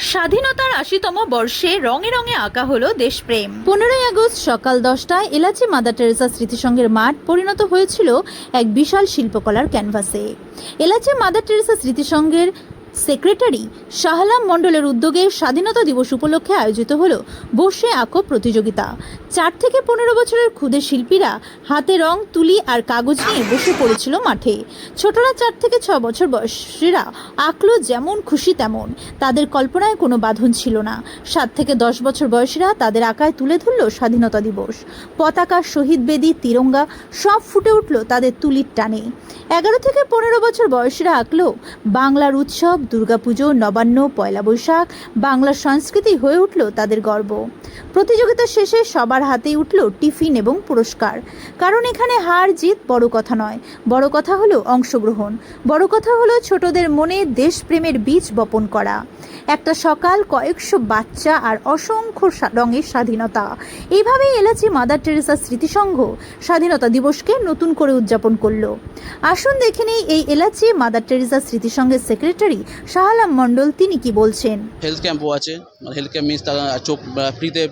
স্বাধীনতার ৮০তম বর্ষে রঙে রঙে আঁকা হলো দেশপ্রেম। 15ই আগস্ট সকাল 10টায় এলাচি মাদার টেরেসা স্মৃতিসংঘের মাঠ পরিণত হয়েছিল এক বিশাল শিল্পকলার ক্যানভাসে। এলাচি মাদার টেরেসা স্মৃতিসংঘের সেক্রেটারি শাহ আলম মণ্ডলের উদ্যোগে স্বাধীনতা দিবস উপলক্ষে আয়োজিত হলো বসে আঁকো প্রতিযোগিতা। 4 থেকে 15 বছরের ক্ষুদে শিল্পীরা হাতে রং, তুলি আর কাগজ নিয়ে বসে পড়েছিল মাঠে। ছোটরা 4 থেকে 6 বছর বয়সীরা আঁকলো যেমন খুশি তেমন, তাদের কল্পনায় কোনো বাঁধন ছিল না। 7 থেকে 10 বছর বয়সীরা তাদের আঁকায় তুলে ধরল স্বাধীনতা দিবস। পতাকা, শহীদ বেদি, তিরঙ্গা সব ফুটে উঠল তাদের তুলির টানে। 11 থেকে 15 বছর বয়সীরা আঁকলো বাংলার উৎসব, দুর্গাপুজো, নবান্ন, পয়লা বৈশাখ। বাংলার সংস্কৃতি হয়ে উঠল তাদের গর্ব। প্রতিযোগিতা শেষে সবার হাতেই উঠল টিফিন এবং পুরস্কার। কারণ এখানে হার জিত বড় কথা নয়, বড় কথা হলো অংশগ্রহণ, বড় কথা হলো ছোটদের মনে দেশপ্রেমের বীজ বপন করা। একটা সকাল, কয়েকশো বাচ্চা আর অসংখ্য রঙের স্বাধীনতা। এইভাবেই এলাচি মাদার টেরেসা স্মৃতিসংঘ স্বাধীনতা দিবসকে নতুন করে উদযাপন করলো। আসুন দেখে নেই এই এলাচি মাদার টেরেসা স্মৃতিসংঘের সেক্রেটারি শাহ আলম মণ্ডল তিনি কি বলছেন। হেলথ ক্যাম্পও আছে, হেলথ ক্যাম্প মিনস চোখ ফ্রিতে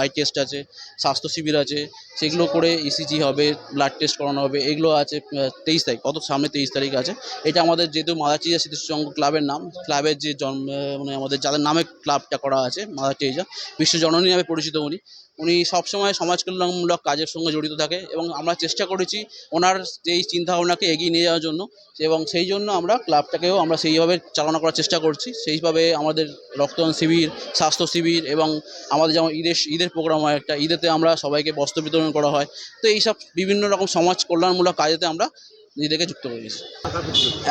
আই টেস্ট আছে, স্বাস্থ্য শিবির আছে, সেগুলো করে ইসিজি হবে, ব্লাড টেস্ট করানো হবে, এগুলো আছে 23 তারিখ, কত সামনে 23 তারিখ আছে। এটা আমাদের যেহেতু মাদার টেরেসা স্মৃতিসংঘ ক্লাবের নাম, ক্লাবের যে মানে আমাদের যাদের নামে ক্লাবটা করা আছে মাদার টেরেসা বিশ্বজননী নামে পরিচিত উনি সবসময় সমাজ কল্যাণমূলক কাজের সঙ্গে জড়িত থাকে এবং আমরা চেষ্টা করেছি ওনার যেই চিন্তাভাবনাকে এগিয়ে নিয়ে যাওয়ার জন্য, এবং সেই জন্য আমরা ক্লাবটাকেও আমরা সেইভাবে চালনা করার চেষ্টা করছি। সেইভাবে আমাদের রক্তদান শিবির, স্বাস্থ্য শিবির এবং আমাদের যেমন ঈদের প্রোগ্রাম হয় একটা, ঈদেতে আমরা সবাইকে বস্ত্র বিতরণ করা হয়। তো এইসব বিভিন্ন রকম সমাজ কল্যাণমূলক কাজেতে আমরা নিজেদেরকে যুক্ত করেছি।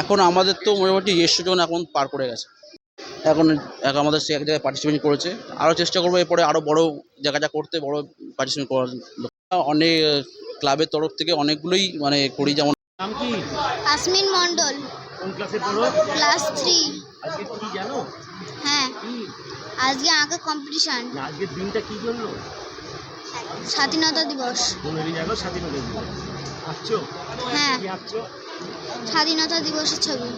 এখন আমাদের তো মোটামুটি 100 জন এখন পার করে গেছে। এখন আমাদের সে এক জায়গায় পার্টিসিপেট করেছে, আরও চেষ্টা করবো এরপরে আরও বড় জায়গাটা করতে, বড় পার্টিসিপেট করার। অনেক ক্লাবের তরফ থেকে অনেকগুলোই মানে করি, যেমন নাম কি? আসমিন মণ্ডল। কোন ক্লাসে পড়ো? ক্লাস 3। আজকে কি জানো? হ্যাঁ, কি? আজকে আঁকা কম্পিটিশন। না, আজকের দিনটা কি জন্য? স্বাধীনতা দিবস। 15ই আগস্ট স্বাধীনতা দিবস। আঁকছো? হ্যাঁ, কি আঁকছো? স্বাধীনতা দিবসের ছবি।